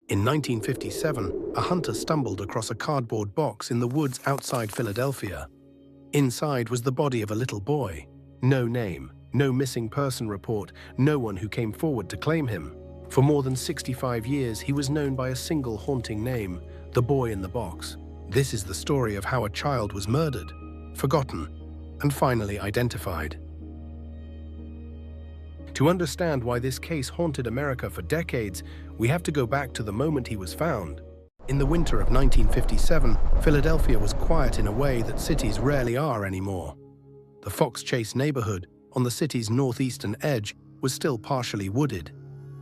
In 1957, a hunter stumbled across a cardboard box in the woods outside Philadelphia. Inside was the body of a little boy. No name, no missing person report, no one who came forward to claim him. For more than 65 years, he was known by a single haunting name, the boy in the box. This is the story of how a child was murdered, forgotten, and finally identified. To understand why this case haunted America for decades, we have to go back to the moment he was found. In the winter of 1957, Philadelphia was quiet in a way that cities rarely are anymore. The Fox Chase neighborhood, on the city's northeastern edge, was still partially wooded,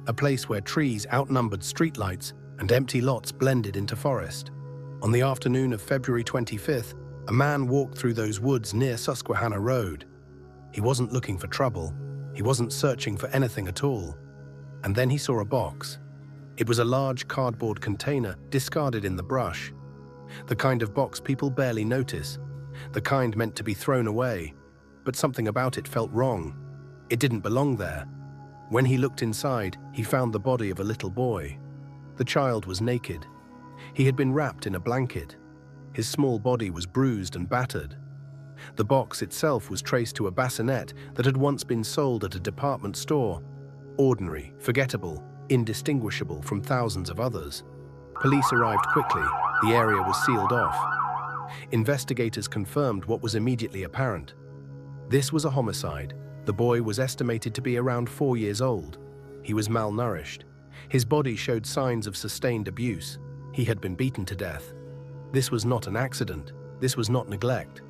a place where trees outnumbered streetlights and empty lots blended into forest. On the afternoon of February 25th, a man walked through those woods near Susquehanna Road. He wasn't looking for trouble. He wasn't searching for anything at all. And then he saw a box. It was a large cardboard container discarded in the brush. The kind of box people barely notice. The kind meant to be thrown away. But something about it felt wrong. It didn't belong there. When he looked inside, he found the body of a little boy. The child was naked. He had been wrapped in a blanket. His small body was bruised and battered. The box itself was traced to a bassinet that had once been sold at a department store. Ordinary, forgettable, indistinguishable from thousands of others. Police arrived quickly. The area was sealed off. Investigators confirmed what was immediately apparent. This was a homicide. The boy was estimated to be around 4 years old. He was malnourished. His body showed signs of sustained abuse. He had been beaten to death. This was not an accident. This was not neglect.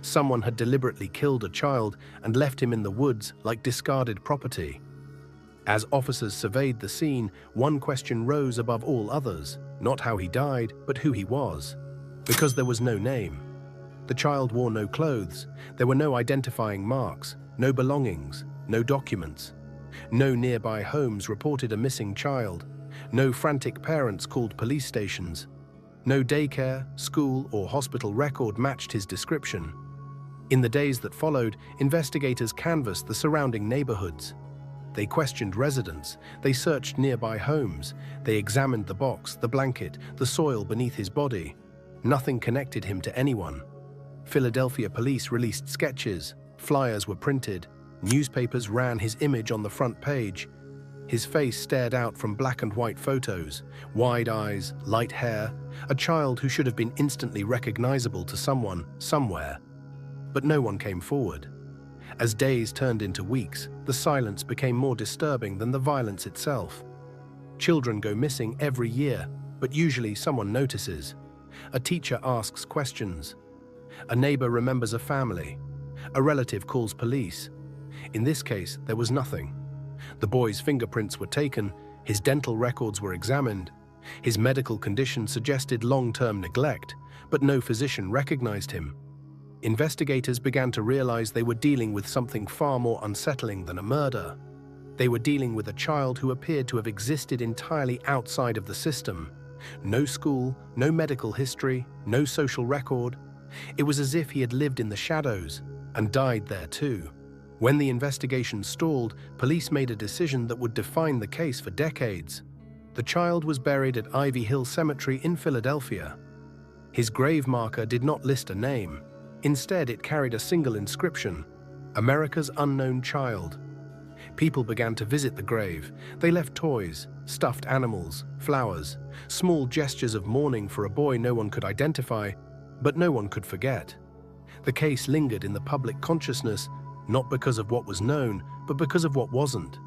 Someone had deliberately killed a child and left him in the woods like discarded property. As officers surveyed the scene, one question rose above all others, not how he died, but who he was. Because there was no name. The child wore no clothes. There were no identifying marks, no belongings, no documents. No nearby homes reported a missing child. No frantic parents called police stations. No daycare, school, or hospital record matched his description. In the days that followed, investigators canvassed the surrounding neighborhoods. They questioned residents. They searched nearby homes. They examined the box, the blanket, the soil beneath his body. Nothing connected him to anyone. Philadelphia police released sketches. Flyers were printed. Newspapers ran his image on the front page. His face stared out from black and white photos, wide eyes, light hair, a child who should have been instantly recognizable to someone, somewhere. But no one came forward. As days turned into weeks, the silence became more disturbing than the violence itself. Children go missing every year, but usually someone notices. A teacher asks questions. A neighbor remembers a family. A relative calls police. In this case, there was nothing. The boy's fingerprints were taken, his dental records were examined. His medical condition suggested long-term neglect, but no physician recognized him. Investigators began to realize they were dealing with something far more unsettling than a murder. They were dealing with a child who appeared to have existed entirely outside of the system. No school, no medical history, no social record. It was as if he had lived in the shadows and died there too. When the investigation stalled, police made a decision that would define the case for decades. The child was buried at Ivy Hill Cemetery in Philadelphia. His grave marker did not list a name. Instead, it carried a single inscription, America's Unknown Child. People began to visit the grave. They left toys, stuffed animals, flowers, small gestures of mourning for a boy no one could identify, but no one could forget. The case lingered in the public consciousness, not because of what was known, but because of what wasn't.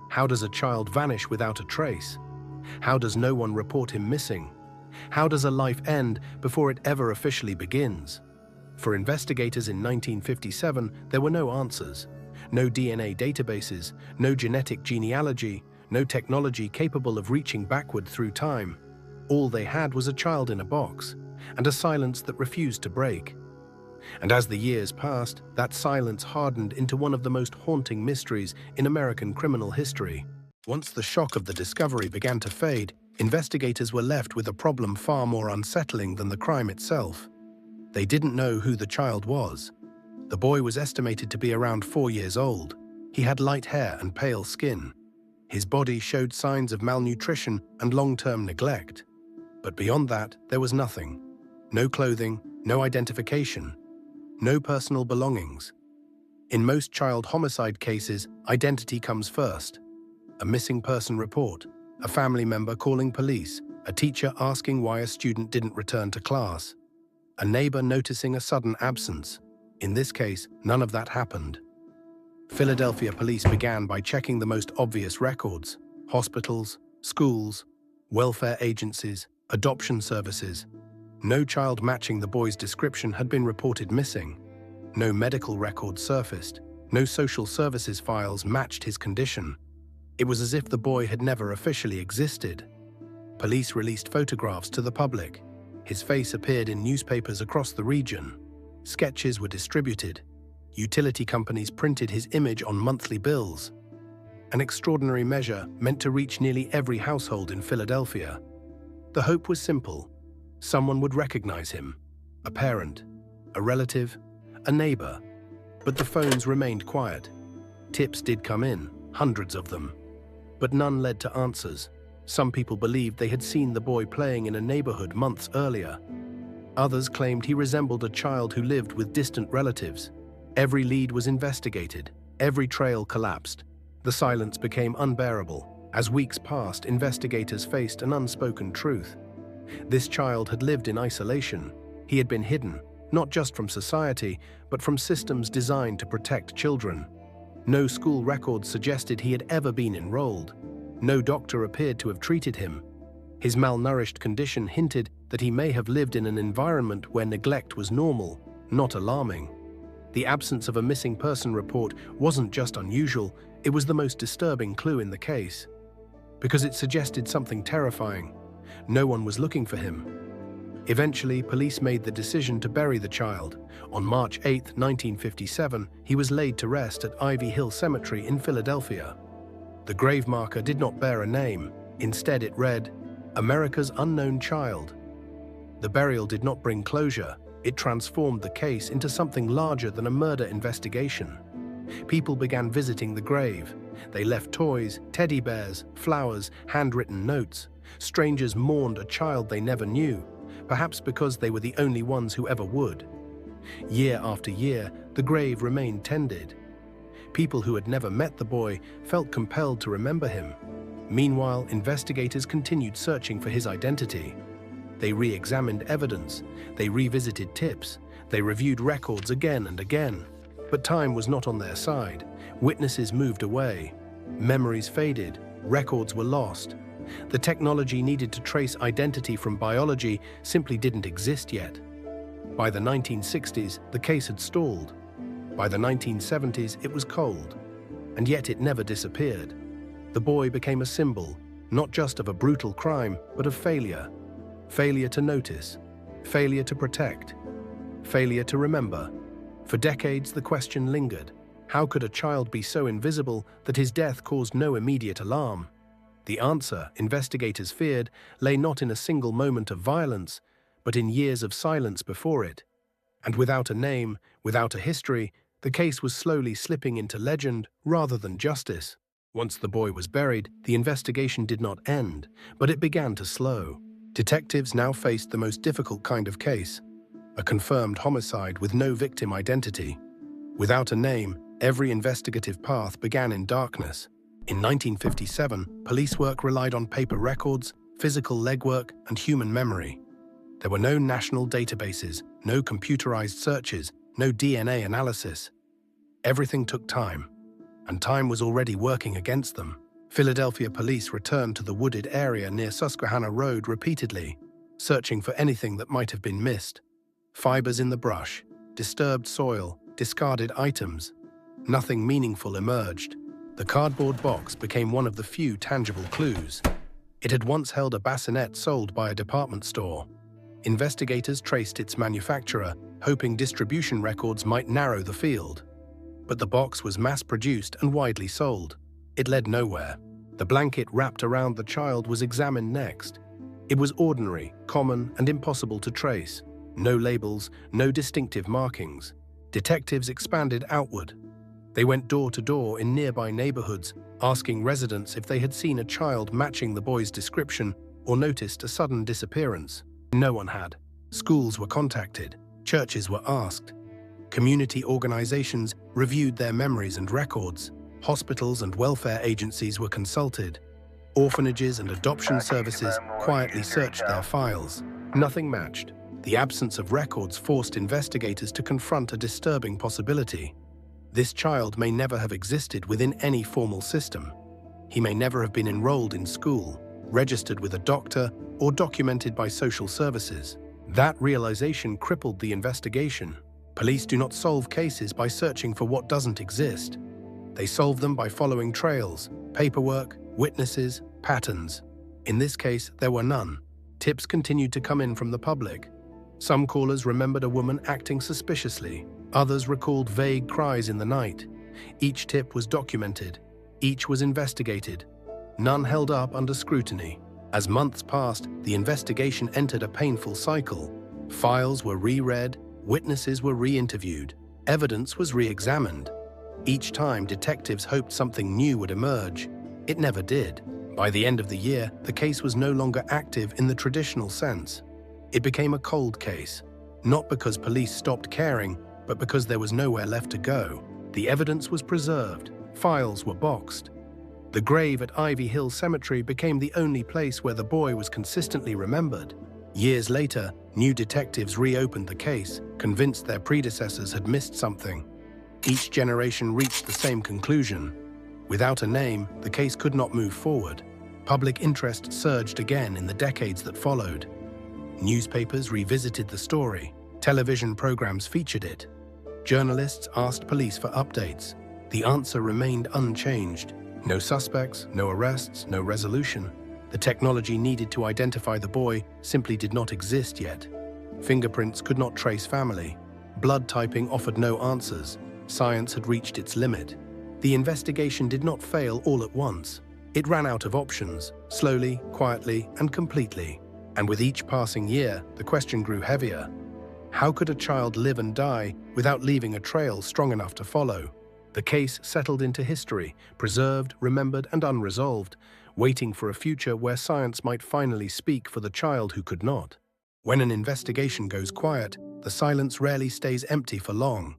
How does a child vanish without a trace? How does no one report him missing? How does a life end before it ever officially begins? For investigators in 1957, there were no answers. No DNA databases, no genetic genealogy, no technology capable of reaching backward through time. All they had was a child in a box, and a silence that refused to break. And as the years passed, that silence hardened into one of the most haunting mysteries in American criminal history. Once the shock of the discovery began to fade, investigators were left with a problem far more unsettling than the crime itself. They didn't know who the child was. The boy was estimated to be around 4 years old. He had light hair and pale skin. His body showed signs of malnutrition and long-term neglect. But beyond that, there was nothing. No clothing, no identification, no personal belongings. In most child homicide cases, identity comes first. A missing person report, a family member calling police, a teacher asking why a student didn't return to class, a neighbor noticing a sudden absence. In this case, none of that happened. Philadelphia police began by checking the most obvious records: hospitals, schools, welfare agencies, adoption services. No child matching the boy's description had been reported missing. No medical records surfaced. No social services files matched his condition. It was as if the boy had never officially existed. Police released photographs to the public. His face appeared in newspapers across the region. Sketches were distributed. Utility companies printed his image on monthly bills. An extraordinary measure meant to reach nearly every household in Philadelphia. The hope was simple. Someone would recognize him. A parent, a relative, a neighbor. But the phones remained quiet. Tips did come in, hundreds of them. But none led to answers. Some people believed they had seen the boy playing in a neighborhood months earlier. Others claimed he resembled a child who lived with distant relatives. Every lead was investigated. Every trail collapsed. The silence became unbearable. As weeks passed, investigators faced an unspoken truth. This child had lived in isolation. He had been hidden, not just from society, but from systems designed to protect children. No school records suggested he had ever been enrolled. No doctor appeared to have treated him. His malnourished condition hinted that he may have lived in an environment where neglect was normal, not alarming. The absence of a missing person report wasn't just unusual, it was the most disturbing clue in the case. Because it suggested something terrifying. No one was looking for him. Eventually, police made the decision to bury the child. On March 8, 1957, he was laid to rest at Ivy Hill Cemetery in Philadelphia. The grave marker did not bear a name. Instead, it read, "America's Unknown Child." The burial did not bring closure. It transformed the case into something larger than a murder investigation. People began visiting the grave. They left toys, teddy bears, flowers, handwritten notes. Strangers mourned a child they never knew, perhaps because they were the only ones who ever would. Year after year, the grave remained tended. People who had never met the boy felt compelled to remember him. Meanwhile, investigators continued searching for his identity. They re-examined evidence, they revisited tips, they reviewed records again and again. But time was not on their side. Witnesses moved away. Memories faded. Records were lost. The technology needed to trace identity from biology simply didn't exist yet. By the 1960s, the case had stalled. By the 1970s, it was cold. And yet it never disappeared. The boy became a symbol, not just of a brutal crime, but of failure. Failure to notice. Failure to protect. Failure to remember. For decades, the question lingered. How could a child be so invisible that his death caused no immediate alarm? The answer, investigators feared, lay not in a single moment of violence, but in years of silence before it. And without a name, without a history, the case was slowly slipping into legend rather than justice. Once the boy was buried, the investigation did not end, but it began to slow. Detectives now faced the most difficult kind of case, a confirmed homicide with no victim identity. Without a name, every investigative path began in darkness. In 1957, police work relied on paper records, physical legwork, and human memory. There were no national databases, no computerized searches, no DNA analysis. Everything took time, and time was already working against them. Philadelphia police returned to the wooded area near Susquehanna Road repeatedly, searching for anything that might have been missed. Fibers in the brush, disturbed soil, discarded items. Nothing meaningful emerged. The cardboard box became one of the few tangible clues. It had once held a bassinet sold by a department store. Investigators traced its manufacturer, hoping distribution records might narrow the field. But the box was mass-produced and widely sold. It led nowhere. The blanket wrapped around the child was examined next. It was ordinary, common, and impossible to trace. No labels, no distinctive markings. Detectives expanded outward. They went door to door in nearby neighborhoods, asking residents if they had seen a child matching the boy's description or noticed a sudden disappearance. No one had. Schools were contacted, churches were asked, community organizations reviewed their memories and records, hospitals and welfare agencies were consulted, orphanages and adoption services quietly searched their files. Nothing matched. The absence of records forced investigators to confront a disturbing possibility. This child may never have existed within any formal system. He may never have been enrolled in school, registered with a doctor, or documented by social services. That realization crippled the investigation. Police do not solve cases by searching for what doesn't exist. They solve them by following trails, paperwork, witnesses, patterns. In this case, there were none. Tips continued to come in from the public. Some callers remembered a woman acting suspiciously. Others recalled vague cries in the night. Each tip was documented. Each was investigated. None held up under scrutiny. As months passed, the investigation entered a painful cycle. Files were reread, witnesses were re-interviewed, evidence was re-examined. Each time, detectives hoped something new would emerge. It never did. By the end of the year, the case was no longer active in the traditional sense. It became a cold case, not because police stopped caring, but because there was nowhere left to go. The evidence was preserved, files were boxed. The grave at Ivy Hill Cemetery became the only place where the boy was consistently remembered. Years later, new detectives reopened the case, convinced their predecessors had missed something. Each generation reached the same conclusion. Without a name, the case could not move forward. Public interest surged again in the decades that followed. Newspapers revisited the story. Television programs featured it. Journalists asked police for updates. The answer remained unchanged. No suspects, no arrests, no resolution. The technology needed to identify the boy simply did not exist yet. Fingerprints could not trace family. Blood typing offered no answers. Science had reached its limit. The investigation did not fail all at once. It ran out of options, slowly, quietly, and completely. And with each passing year, the question grew heavier. How could a child live and die without leaving a trail strong enough to follow? The case settled into history, preserved, remembered, and unresolved, waiting for a future where science might finally speak for the child who could not. When an investigation goes quiet, the silence rarely stays empty for long.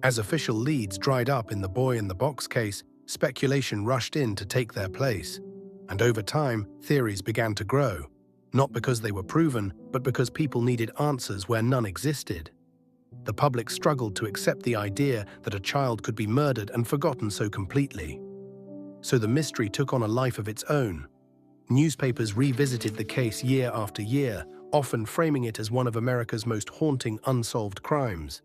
As official leads dried up in the boy in the box case, speculation rushed in to take their place. And over time, theories began to grow. Not because they were proven, but because people needed answers where none existed. The public struggled to accept the idea that a child could be murdered and forgotten so completely. So the mystery took on a life of its own. Newspapers revisited the case year after year, often framing it as one of America's most haunting unsolved crimes.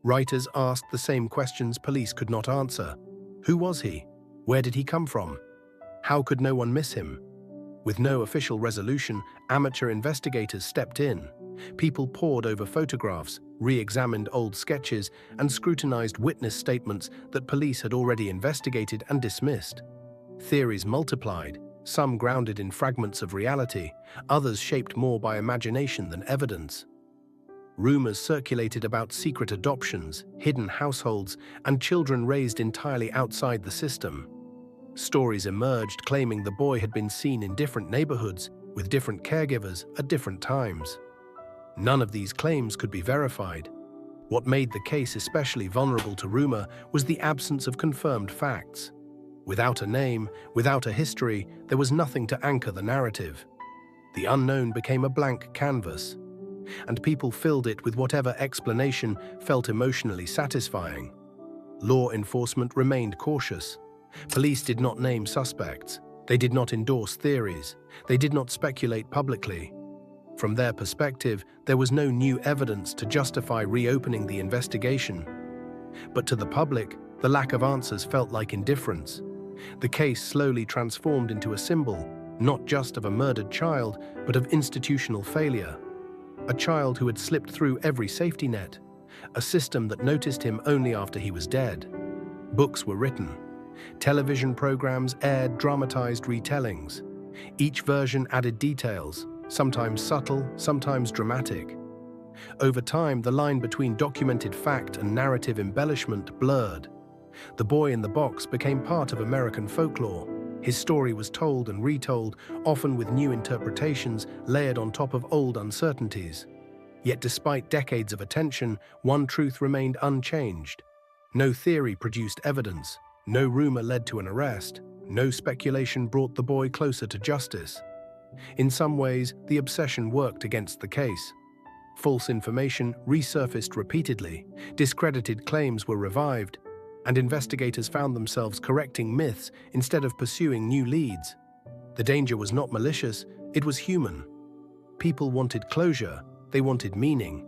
Writers asked the same questions police could not answer. Who was he? Where did he come from? How could no one miss him? With no official resolution, amateur investigators stepped in. People pored over photographs, re-examined old sketches, and scrutinized witness statements that police had already investigated and dismissed. Theories multiplied, some grounded in fragments of reality, others shaped more by imagination than evidence. Rumors circulated about secret adoptions, hidden households, and children raised entirely outside the system. Stories emerged claiming the boy had been seen in different neighborhoods with different caregivers at different times. None of these claims could be verified. What made the case especially vulnerable to rumor was the absence of confirmed facts. Without a name, without a history, there was nothing to anchor the narrative. The unknown became a blank canvas, and people filled it with whatever explanation felt emotionally satisfying. Law enforcement remained cautious. Police did not name suspects. They did not endorse theories. They did not speculate publicly. From their perspective, there was no new evidence to justify reopening the investigation. But to the public, the lack of answers felt like indifference. The case slowly transformed into a symbol, not just of a murdered child, but of institutional failure. A child who had slipped through every safety net, a system that noticed him only after he was dead. Books were written. Television programs aired dramatized retellings. Each version added details, sometimes subtle, sometimes dramatic. Over time, the line between documented fact and narrative embellishment blurred. The boy in the box became part of American folklore. His story was told and retold, often with new interpretations layered on top of old uncertainties. Yet despite decades of attention, one truth remained unchanged. No theory produced evidence, no rumor led to an arrest, no speculation brought the boy closer to justice. In some ways, the obsession worked against the case. False information resurfaced repeatedly, discredited claims were revived, and investigators found themselves correcting myths instead of pursuing new leads. The danger was not malicious, it was human. People wanted closure, they wanted meaning.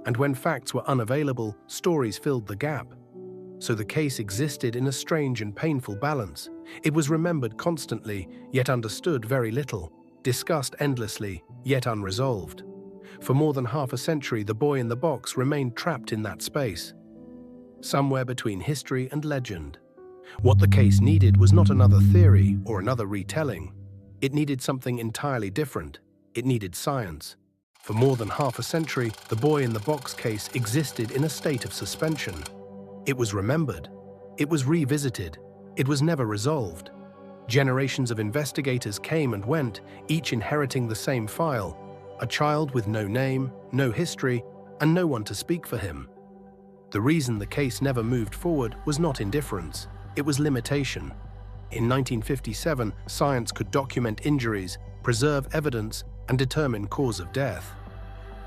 And when facts were unavailable, stories filled the gap. So the case existed in a strange and painful balance. It was remembered constantly, yet understood very little, discussed endlessly, yet unresolved. For more than half a century, the boy in the box remained trapped in that space, somewhere between history and legend. What the case needed was not another theory or another retelling. It needed something entirely different. It needed science. For more than half a century, the boy in the box case existed in a state of suspension. It was remembered. It was revisited. It was never resolved. Generations of investigators came and went, each inheriting the same file, a child with no name, no history, and no one to speak for him. The reason the case never moved forward was not indifference, it was limitation. In 1957, science could document injuries, preserve evidence, and determine cause of death.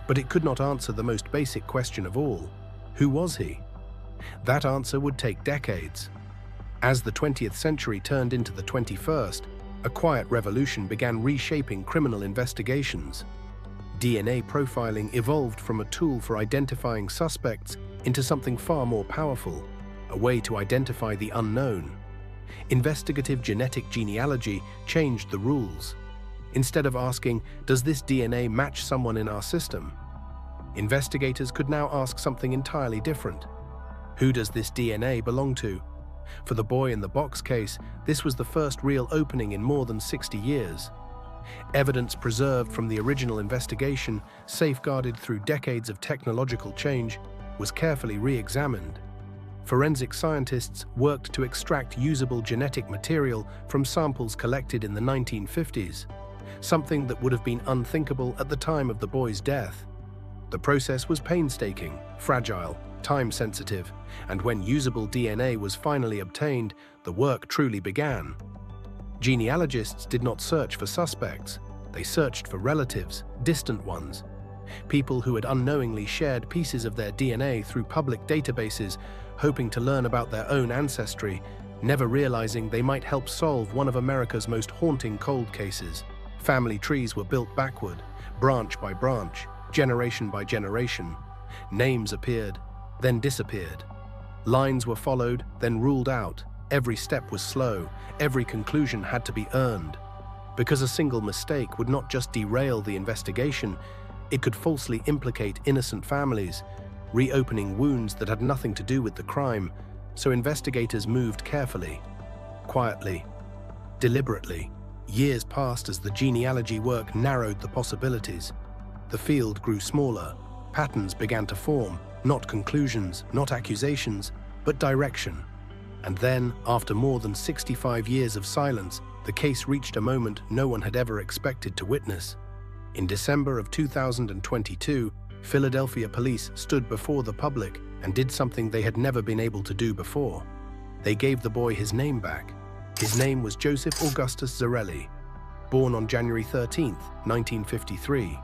But it could not answer the most basic question of all: who was he? That answer would take decades. As the 20th century turned into the 21st, a quiet revolution began reshaping criminal investigations. DNA profiling evolved from a tool for identifying suspects into something far more powerful, a way to identify the unknown. Investigative genetic genealogy changed the rules. Instead of asking, "Does this DNA match someone in our system?" investigators could now ask something entirely different. Who does this DNA belong to? For the boy in the box case, this was the first real opening in more than 60 years. Evidence preserved from the original investigation, safeguarded through decades of technological change, was carefully re-examined. Forensic scientists worked to extract usable genetic material from samples collected in the 1950s, something that would have been unthinkable at the time of the boy's death. The process was painstaking, fragile, time-sensitive, and when usable DNA was finally obtained, the work truly began. Genealogists did not search for suspects, they searched for relatives, distant ones, people who had unknowingly shared pieces of their DNA through public databases, hoping to learn about their own ancestry, never realizing they might help solve one of America's most haunting cold cases. Family trees were built backward, branch by branch, generation by generation. Names appeared, then disappeared. Lines were followed, then ruled out. Every step was slow, every conclusion had to be earned. Because a single mistake would not just derail the investigation, it could falsely implicate innocent families, reopening wounds that had nothing to do with the crime, so investigators moved carefully, quietly, deliberately. Years passed as the genealogy work narrowed the possibilities. The field grew smaller, patterns began to form, not conclusions, not accusations, but direction. And then, after more than 65 years of silence, the case reached a moment no one had ever expected to witness. In December of 2022, Philadelphia police stood before the public and did something they had never been able to do before. They gave the boy his name back. His name was Joseph Augustus Zarelli, born on January 13, 1953,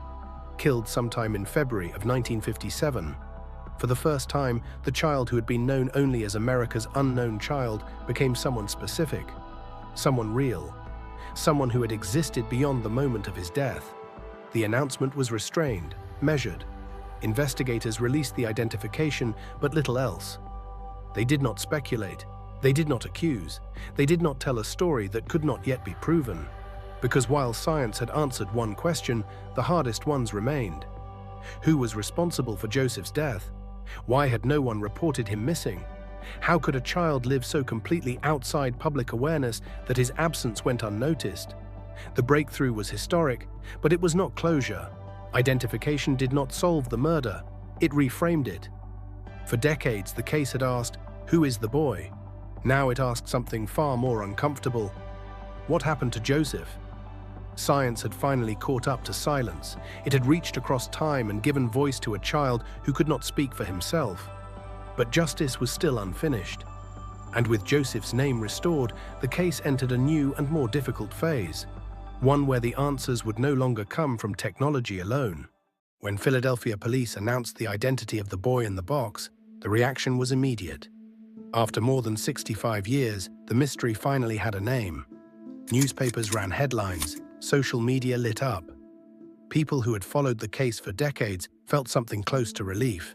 killed sometime in February of 1957. For the first time, the child who had been known only as America's unknown child became someone specific, someone real, someone who had existed beyond the moment of his death. The announcement was restrained, measured. Investigators released the identification, but little else. They did not speculate. They did not accuse. They did not tell a story that could not yet be proven. Because while science had answered one question, the hardest ones remained. Who was responsible for Joseph's death? Why had no one reported him missing? How could a child live so completely outside public awareness that his absence went unnoticed? The breakthrough was historic, but it was not closure. Identification did not solve the murder, it reframed it. For decades, the case had asked, who is the boy? Now it asked something far more uncomfortable. What happened to Joseph? Science had finally caught up to silence. It had reached across time and given voice to a child who could not speak for himself. But justice was still unfinished. And with Joseph's name restored, the case entered a new and more difficult phase, one where the answers would no longer come from technology alone. When Philadelphia police announced the identity of the boy in the box, the reaction was immediate. After more than 65 years, the mystery finally had a name. Newspapers ran headlines, social media lit up. People who had followed the case for decades felt something close to relief.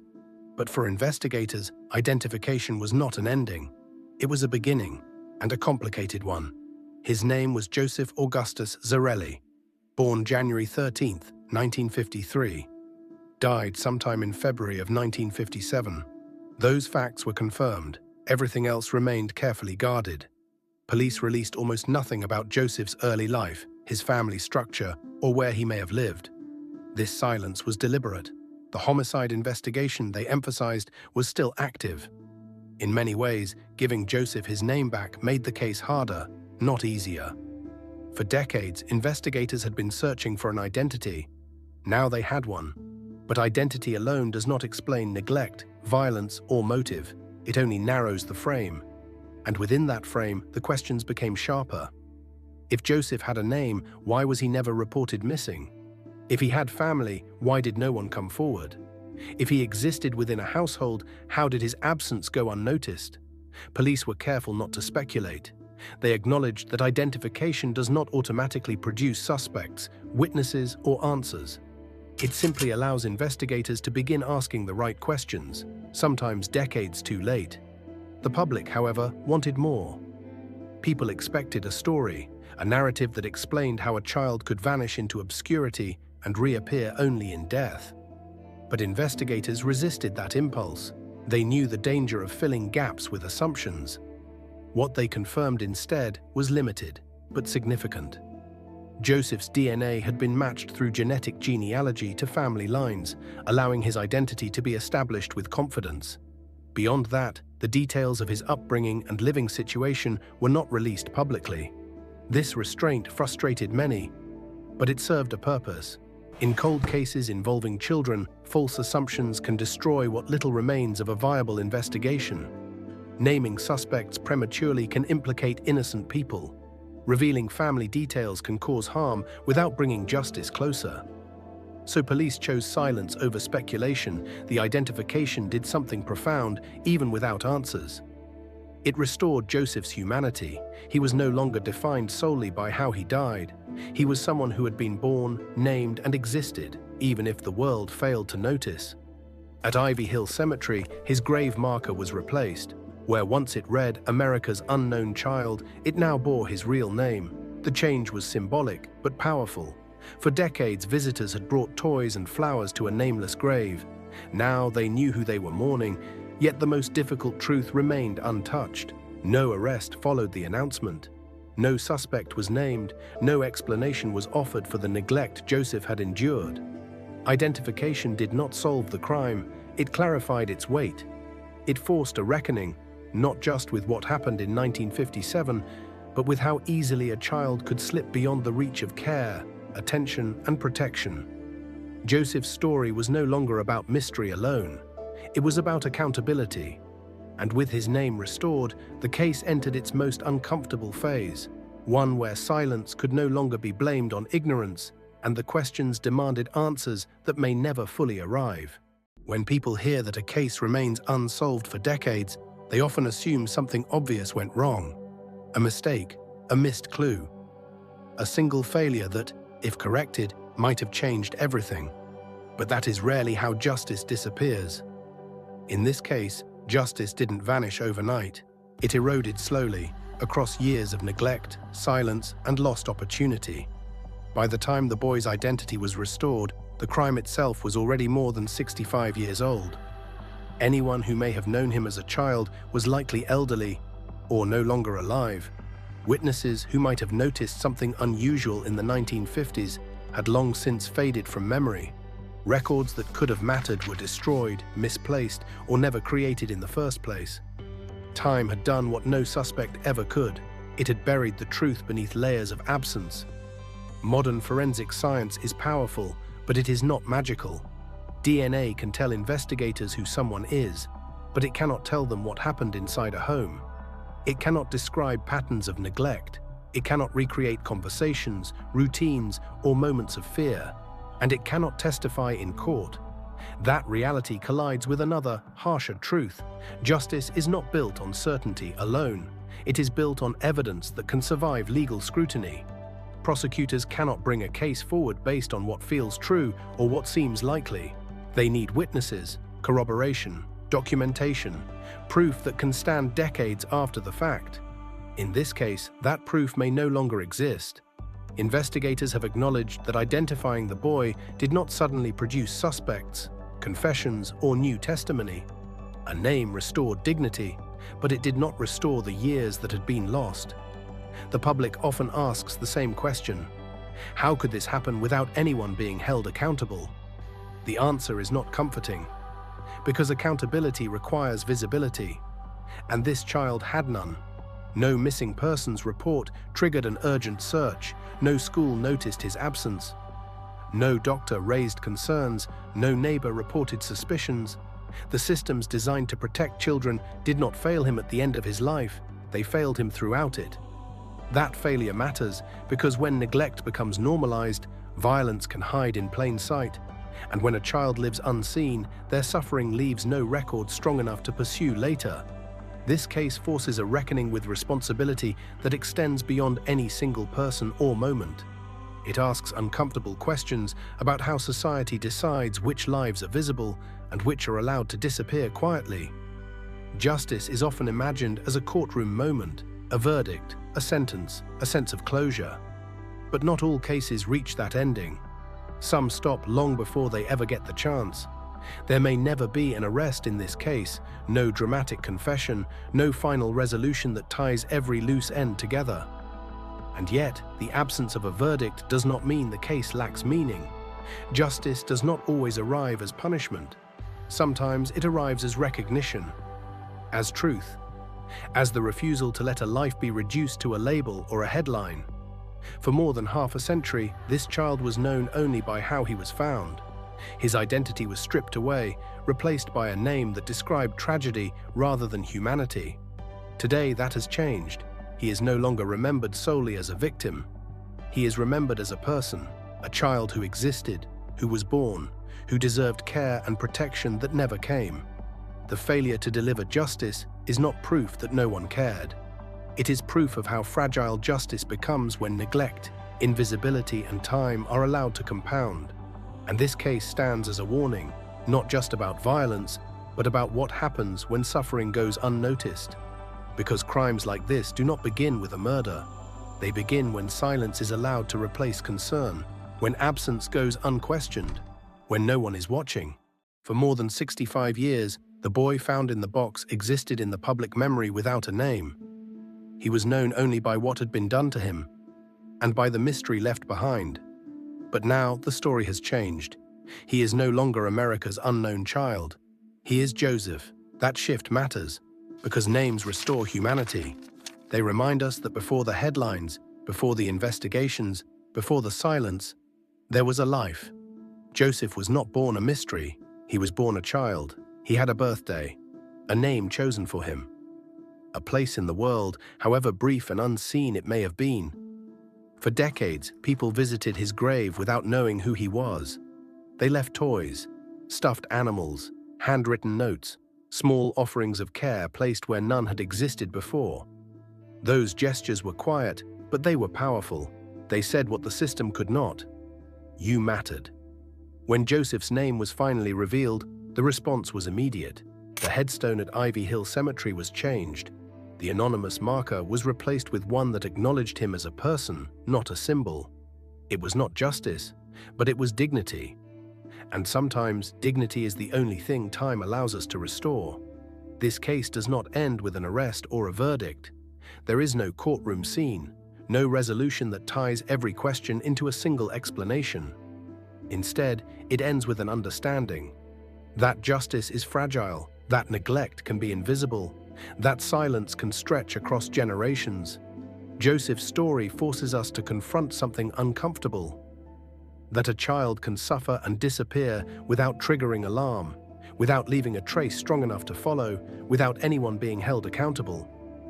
But for investigators, identification was not an ending. It was a beginning, and a complicated one. His name was Joseph Augustus Zarelli, born January 13, 1953. Died sometime in February of 1957. Those facts were confirmed. Everything else remained carefully guarded. Police released almost nothing about Joseph's early life, his family structure, or where he may have lived. This silence was deliberate. The homicide investigation, they emphasized, was still active. In many ways, giving Joseph his name back made the case harder, not easier. For decades, investigators had been searching for an identity. Now they had one. But identity alone does not explain neglect, violence, or motive. It only narrows the frame. And within that frame, the questions became sharper. If Joseph had a name, why was he never reported missing? If he had family, why did no one come forward? If he existed within a household, how did his absence go unnoticed? Police were careful not to speculate. They acknowledged that identification does not automatically produce suspects, witnesses, or answers. It simply allows investigators to begin asking the right questions, sometimes decades too late. The public, however, wanted more. People expected a story, a narrative that explained how a child could vanish into obscurity and reappear only in death. But investigators resisted that impulse. They knew the danger of filling gaps with assumptions. What they confirmed instead was limited, but significant. Joseph's DNA had been matched through genetic genealogy to family lines, allowing his identity to be established with confidence. Beyond that, the details of his upbringing and living situation were not released publicly. This restraint frustrated many, but it served a purpose. In cold cases involving children, false assumptions can destroy what little remains of a viable investigation. Naming suspects prematurely can implicate innocent people. Revealing family details can cause harm without bringing justice closer. So police chose silence over speculation. The identification did something profound, even without answers. It restored Joseph's humanity. He was no longer defined solely by how he died. He was someone who had been born, named, and existed, even if the world failed to notice. At Ivy Hill Cemetery, his grave marker was replaced. Where once it read, "America's unknown child," it now bore his real name. The change was symbolic, but powerful. For decades, visitors had brought toys and flowers to a nameless grave. Now they knew who they were mourning, yet the most difficult truth remained untouched. No arrest followed the announcement. No suspect was named. No explanation was offered for the neglect Joseph had endured. Identification did not solve the crime. It clarified its weight. It forced a reckoning, not just with what happened in 1957, but with how easily a child could slip beyond the reach of care, attention, and protection. Joseph's story was no longer about mystery alone. It was about accountability. And with his name restored, the case entered its most uncomfortable phase, one where silence could no longer be blamed on ignorance, and the questions demanded answers that may never fully arrive. When people hear that a case remains unsolved for decades, they often assume something obvious went wrong. A mistake, a missed clue. A single failure that, if corrected, might have changed everything. But that is rarely how justice disappears. In this case, justice didn't vanish overnight. It eroded slowly, across years of neglect, silence, and lost opportunity. By the time the boy's identity was restored, the crime itself was already more than 65 years old. Anyone who may have known him as a child was likely elderly or no longer alive. Witnesses who might have noticed something unusual in the 1950s had long since faded from memory. Records that could have mattered were destroyed, misplaced, or never created in the first place. Time had done what no suspect ever could. It had buried the truth beneath layers of absence. Modern forensic science is powerful, but it is not magical. DNA can tell investigators who someone is, but it cannot tell them what happened inside a home. It cannot describe patterns of neglect. It cannot recreate conversations, routines, or moments of fear. And it cannot testify in court. That reality collides with another, harsher truth. Justice is not built on certainty alone. It is built on evidence that can survive legal scrutiny. Prosecutors cannot bring a case forward based on what feels true or what seems likely. They need witnesses, corroboration, documentation, proof that can stand decades after the fact. In this case, that proof may no longer exist. Investigators have acknowledged that identifying the boy did not suddenly produce suspects, confessions, or new testimony. A name restored dignity, but it did not restore the years that had been lost. The public often asks the same question: how could this happen without anyone being held accountable? The answer is not comforting, because accountability requires visibility, and this child had none. No missing persons report triggered an urgent search. No school noticed his absence. No doctor raised concerns. No neighbor reported suspicions. The systems designed to protect children did not fail him at the end of his life. They failed him throughout it. That failure matters because when neglect becomes normalized, violence can hide in plain sight. And when a child lives unseen, their suffering leaves no record strong enough to pursue later. This case forces a reckoning with responsibility that extends beyond any single person or moment. It asks uncomfortable questions about how society decides which lives are visible and which are allowed to disappear quietly. Justice is often imagined as a courtroom moment, a verdict, a sentence, a sense of closure. But not all cases reach that ending. Some stop long before they ever get the chance. There may never be an arrest in this case, no dramatic confession, no final resolution that ties every loose end together. And yet, the absence of a verdict does not mean the case lacks meaning. Justice does not always arrive as punishment. Sometimes it arrives as recognition, as truth, as the refusal to let a life be reduced to a label or a headline. For more than half a century, this child was known only by how he was found. His identity was stripped away, replaced by a name that described tragedy rather than humanity. Today, that has changed. He is no longer remembered solely as a victim. He is remembered as a person, a child who existed, who was born, who deserved care and protection that never came. The failure to deliver justice is not proof that no one cared. It is proof of how fragile justice becomes when neglect, invisibility, and time are allowed to compound. And this case stands as a warning, not just about violence, but about what happens when suffering goes unnoticed. Because crimes like this do not begin with a murder. They begin when silence is allowed to replace concern, when absence goes unquestioned, when no one is watching. For more than 65 years, the boy found in the box existed in the public memory without a name. He was known only by what had been done to him, and by the mystery left behind. But now the story has changed. He is no longer America's unknown child. He is Joseph. That shift matters, because names restore humanity. They remind us that before the headlines, before the investigations, before the silence, there was a life. Joseph was not born a mystery. He was born a child. He had a birthday, a name chosen for him, a place in the world, however brief and unseen it may have been. For decades, people visited his grave without knowing who he was. They left toys, stuffed animals, handwritten notes, small offerings of care placed where none had existed before. Those gestures were quiet, but they were powerful. They said what the system could not. You mattered. When Joseph's name was finally revealed, the response was immediate. The headstone at Ivy Hill Cemetery was changed. The anonymous marker was replaced with one that acknowledged him as a person, not a symbol. It was not justice, but it was dignity. And sometimes dignity is the only thing time allows us to restore. This case does not end with an arrest or a verdict. There is no courtroom scene, no resolution that ties every question into a single explanation. Instead, it ends with an understanding that justice is fragile, that neglect can be invisible, That silence can stretch across generations. Joseph's story forces us to confront something uncomfortable: that a child can suffer and disappear without triggering alarm, without leaving a trace strong enough to follow, without anyone being held accountable.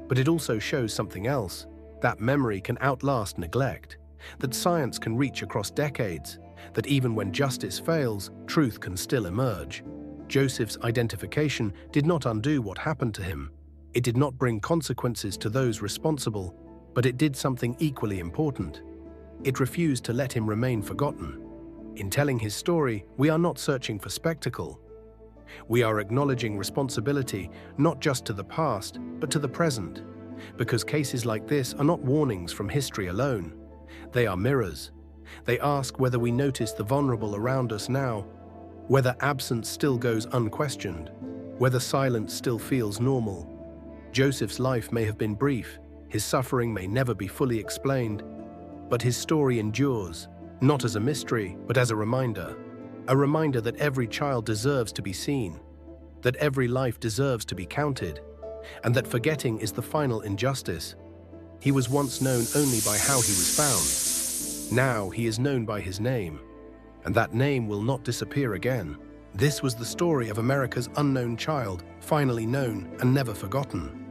But it also shows something else: that memory can outlast neglect, that science can reach across decades, that even when justice fails, truth can still emerge. Joseph's identification did not undo what happened to him. It did not bring consequences to those responsible, but it did something equally important. It refused to let him remain forgotten. In telling his story, we are not searching for spectacle. We are acknowledging responsibility not just to the past, but to the present. Because cases like this are not warnings from history alone. They are mirrors. They ask whether we notice the vulnerable around us now, whether absence still goes unquestioned, whether silence still feels normal. Joseph's life may have been brief, his suffering may never be fully explained, but his story endures, not as a mystery, but as a reminder that every child deserves to be seen, that every life deserves to be counted, and that forgetting is the final injustice. He was once known only by how he was found. Now he is known by his name, and that name will not disappear again. This was the story of America's unknown child, finally known and never forgotten.